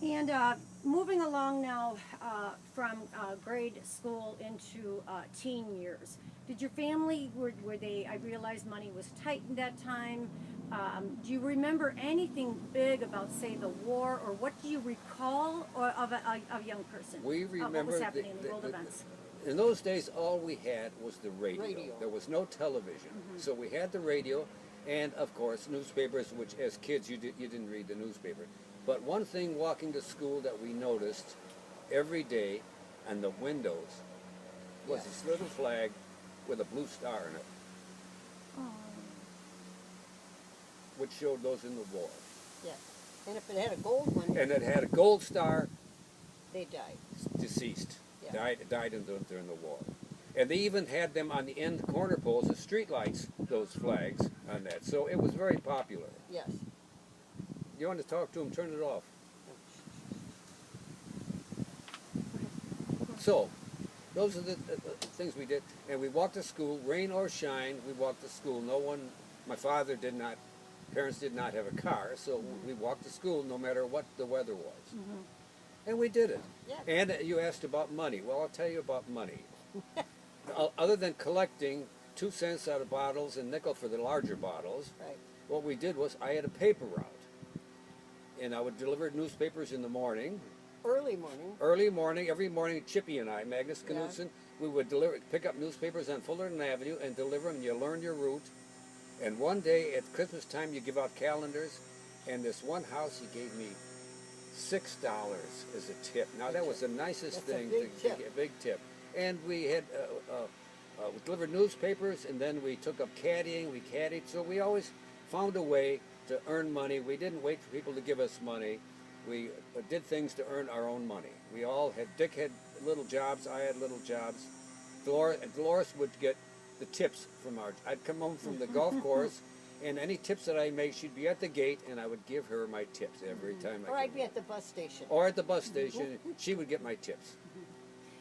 And moving along now from grade school into teen years, did your family, were they, I realized money was tight in that time. Do you remember anything big about, say, the war, or what do you recall of a young person? We What was remember happening in the world events? in those days, all we had was the radio. Radio. There was no television, so we had the radio, and of course newspapers. Which, as kids, you didn't read the newspaper. But one thing walking to school that we noticed every day on the windows was this little flag with a blue star in it, Oh. which showed those in the war. Yeah. And if it had a gold one, And it had a gold star, they died. deceased, Yeah. died during the war. And they even had them on the end corner poles of streetlights, those flags on that. So it was very popular. Yes. You want to talk to them, turn it off. So, those are the things we did. And we walked to school, rain or shine, we walked to school. No one, my father did not, parents did not have a car, so we walked to school no matter what the weather was. And we did it. Yeah. And you asked about money. Well, I'll tell you about money. Other than collecting 2 cents out of bottles and nickel for the larger bottles, Right. what we did was I had a paper route. And I would deliver newspapers in the morning, Early morning. early morning, every morning. Chippy and I, Magnus Yeah. Knudsen, we would pick up newspapers on Fullerton Avenue and deliver them. You learn your route. And one day at Christmas time, you give out calendars. And this one house, he gave me $6 as a tip. Now that was the nicest That's a thing big to tip. get, a big tip. And we had we delivered newspapers, and then we took up caddying. We caddied, so we always found a way to earn money. We didn't wait for people to give us money. We did things to earn our own money. We all had, Dick had little jobs, I had little jobs. Dolores would get the tips from I'd come home from the golf course, and any tips that I made, she'd be at the gate, and I would give her my tips every time. Or I'd be at the bus station. Or at the bus station, she would get my tips.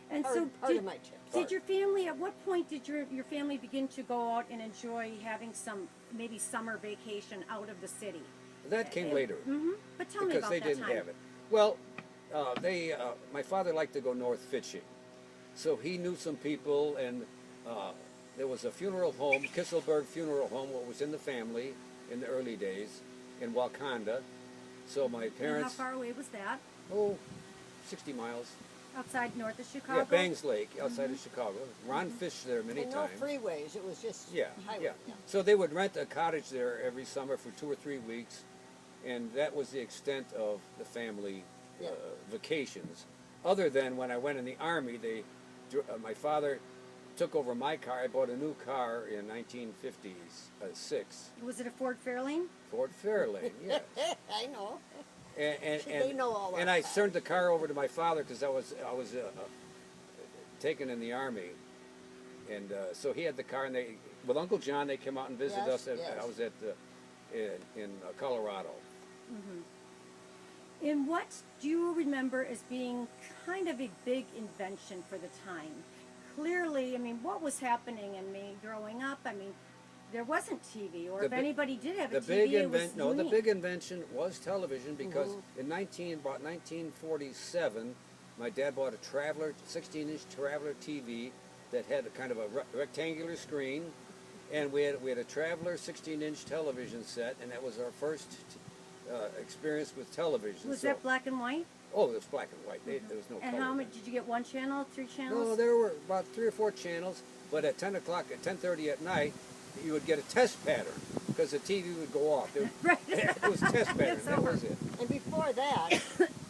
And Part, so part of my tips. did your family, at what point did your family begin to go out and enjoy having some, maybe summer vacation out of the city? That came later. But tell me Because about they that didn't time. have it. Well, my father liked to go north fishing, so he knew some people, and there was a funeral home, Kisselberg Funeral Home, what was in the family in the early days in Wakanda. So my And how parents, far away was that? 60 miles. Outside north of Chicago? Yeah, Bangs Lake, outside of Chicago. Ron fished there many And no times. freeways. It was just Yeah, highway. yeah. So they would rent a cottage there every summer for 2 or 3 weeks, and that was the extent of the family Yeah. vacations. Other than when I went in the Army, my father took over my car. I bought a new car in 1956, Was it a Ford Fairlane? Ford Fairlane, yes. I know. And They know all our and I cars. turned the car over to my father because I was taken in the Army, and so he had the car. And with Uncle John, they came out and visited Yes, us. yes. I was at in Colorado. And what do you remember as being kind of a big invention for the time? Clearly, I mean, what was happening in me growing up? I mean, there wasn't TV, or The if bi- anybody did have a The TV, big it was the unique. big invention was television because in about 1947, my dad bought a 16-inch Traveler TV that had a kind of a rectangular screen, and we had a Traveler 16-inch television set, and that was our first experience with television. Was So- that black and white? Oh, it was black and white. There was no And color. how much did you get? One channel, 3 channels? No, there were about 3 or 4 channels, but at 10 o'clock, at 10:30 at night, you would get a test pattern because the TV would go off. Right. It was test pattern. It's That over. was it. And before that,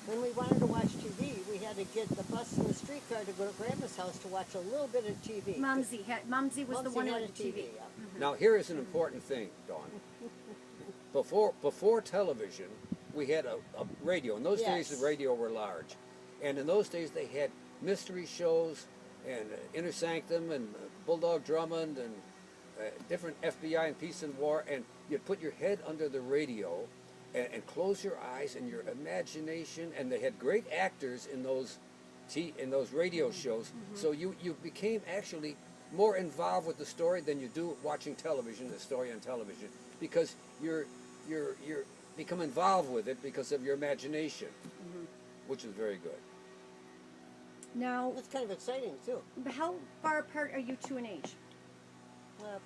when we wanted to watch TV, we had to get the bus and the streetcar to go to Grandma's house to watch a little bit of TV. Mumsy was the Mumsy one had with a the TV. yeah. Now here is an important thing, Dawn. Before television, we had a radio. In those days, Yes. the radio were large, and in those days they had mystery shows and Inner Sanctum and Bulldog Drummond and different FBI and Peace and War, and you'd put your head under the radio and close your eyes and your imagination, and they had great actors in those radio shows. So you became actually more involved with the story than you do watching television, the story on television, because you're become involved with it because of your imagination. which is very good. Now, That's kind of exciting too. how far apart are you two in age? A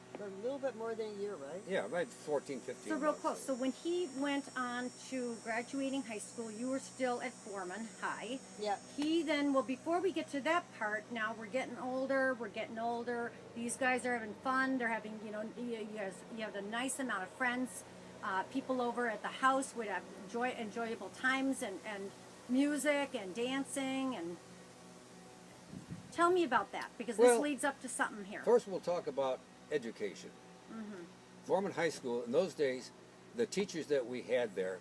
little bit more than a year, right? Yeah, right, 14, 15 So real months. close. So when he went on to graduating high school, you were still at Foreman High. Yeah. He then, well, before we get to that part, now we're getting older. We're getting older. These guys are having fun. They're having, you have a nice amount of friends, people over at the house would have enjoyable times and music and dancing and. Tell me about that because this Well, leads up to something here. First, we'll talk about education. Foreman High School, in those days, the teachers that we had there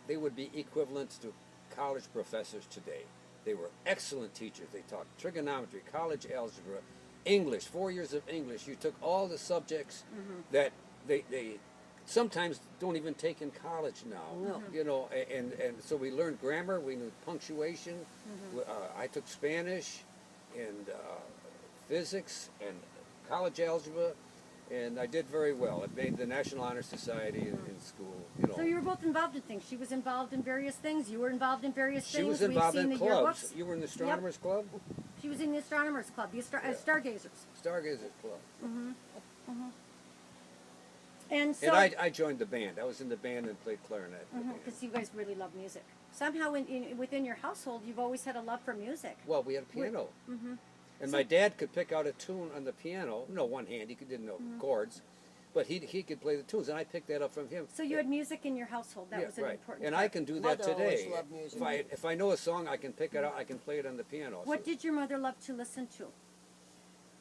they would be equivalents to college professors today. They were excellent teachers. They taught trigonometry, college algebra, English, 4 years of English. You took all the subjects that they sometimes don't even take in college now. No. And so we learned grammar, we knew punctuation. I took Spanish and physics and college algebra, and I did very well. I made the National Honor Society in school. So you were both involved in things. She was involved in various things. You were involved in various She things. was We've involved seen in the clubs. yearbooks. You were in the Astronomers Club? She was in the Astronomers Club, the Stargazers. Stargazer Club. And so, And I joined the band. I was in the band and played clarinet. because you guys really love music. Somehow within your household, you've always had a love for music. Well, we had a piano. And my dad could pick out a tune on the piano. No, one hand. He didn't know chords. But he could play the tunes, and I picked that up from him. So you had music in your household. That was an right. important And part. I can do that Mother always today. loved music. If I know a song, I can pick it out. I can play it on the piano. What So- did your mother love to listen to?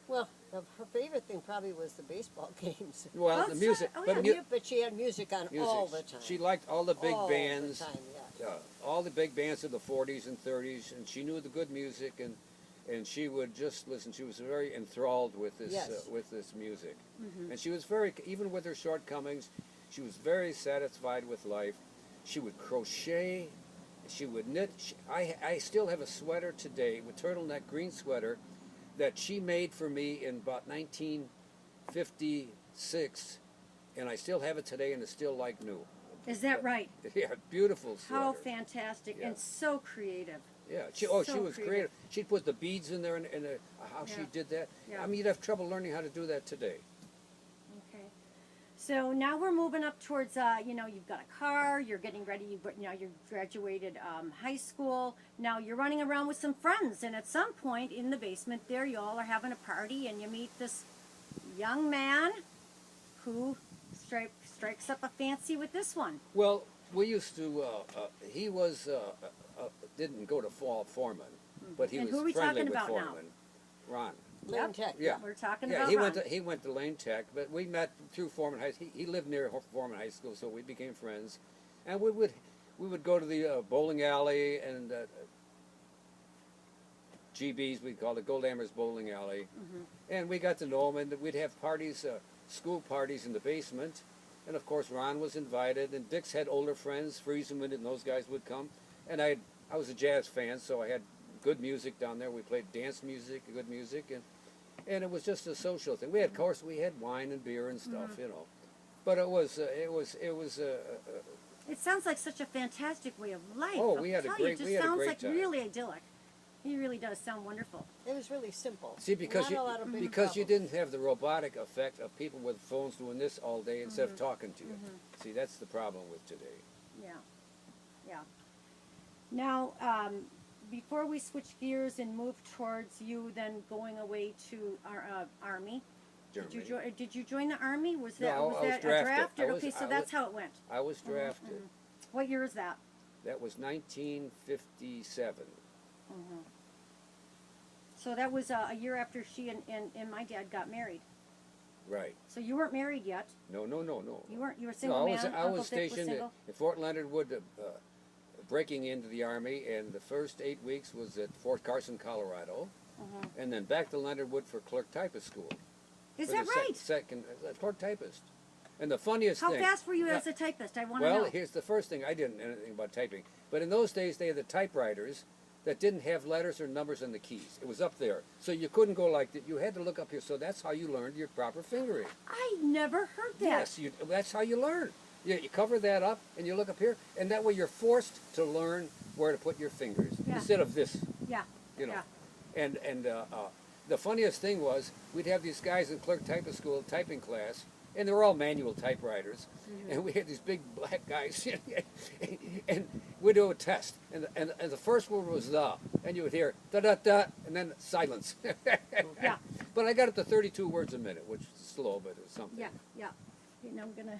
Well, her favorite thing probably was the baseball games. Well, Oh, the music. sorry. Oh, but yeah. But she had music on music. all the time. She liked all the big all bands. The time, yeah. All the big bands of the 40s and 30s, and she knew the good music, and she would just listen. She was very enthralled with this Yes. with this music, and she was very, even with her shortcomings, she was very satisfied with life. She would crochet, she would knit. I still have a sweater today, with turtleneck green sweater, that she made for me in about 1956, and I still have it today, and it's still like new. Is that right? Yeah, beautiful sweater. How fantastic Yeah. and so creative. Yeah, she So was creative. creative. She'd put the beads in there, and how she Yeah. did that. Yeah. I mean, you'd have trouble learning how to do that today. Okay. So now we're moving up towards, you've got a car, you're getting ready, you graduated high school. Now you're running around with some friends, and at some point in the basement there, you all are having a party, and you meet this young man who strikes up a fancy with this one. Well, we used to. He was didn't go to Foreman, but he And was who are we friendly talking with about now? Foreman. Ron. Lane Yep. Tech. Yeah. We're talking Yeah, about he Ron. he went to Lane Tech, but we met through Foreman High. He lived near Foreman High School, so we became friends, and we would go to the bowling alley and GB's, we called it Goldhammer's Bowling Alley, and we got to know him, and we'd have parties, school parties in the basement, and of course Ron was invited, and Dick's had older friends, Friesenman and those guys would come, and I was a jazz fan, so I had good music down there. We played dance music, good music, and it was just a social thing. We had, of course, we had wine and beer and stuff, but it was. It sounds like such a fantastic way of life. Oh, I'll we had a tell great- you, we it had just a sounds great like time. really idyllic. It really does sound wonderful. It was really simple. See, because Not a lot of big you problems. didn't have the robotic effect of people with phones doing this all day instead of talking to you. See, that's the problem with today. Yeah, yeah. Now, before we switch gears and move towards you then going away to our Army, Germany. did you join the Army? Was No, that I was a drafted. draft? I was- Okay, so I that's was- how it went. I was drafted. What year is that? That was 1957. So that was a year after she and my dad got married. Right. So you weren't married yet. No. You weren't. You were a No, single I was man. I Uncle was Dick stationed single. at Fort Leonard Wood, breaking into the Army, and the first 8 weeks was at Fort Carson, Colorado, and then back to Leonard Wood for clerk typist school. Is For that the right? Second clerk typist. And the funniest How thing. fast were you Yeah. as a typist? I want to Well, know. here's the first thing. I didn't know anything about typing. But in those days, they had the typewriters that didn't have letters or numbers on the keys. It was up there. So you couldn't go like that. You had to look up here. So that's how you learned your proper fingering. I never heard that. Yes, that's how you learn. You cover that up and you look up here, and that way you're forced to learn where to put your fingers Yeah. instead of this, Yeah. you know. Yeah. And the funniest thing was we'd have these guys in clerk typing school, typing class, and they were all manual typewriters, and we had these big black guys, and we'd do a test, and the first word was the, and you would hear da da da, and then silence. Yeah. But I got it to 32 words a minute, which is slow, but it was something. Yeah. Yeah. And I'm gonna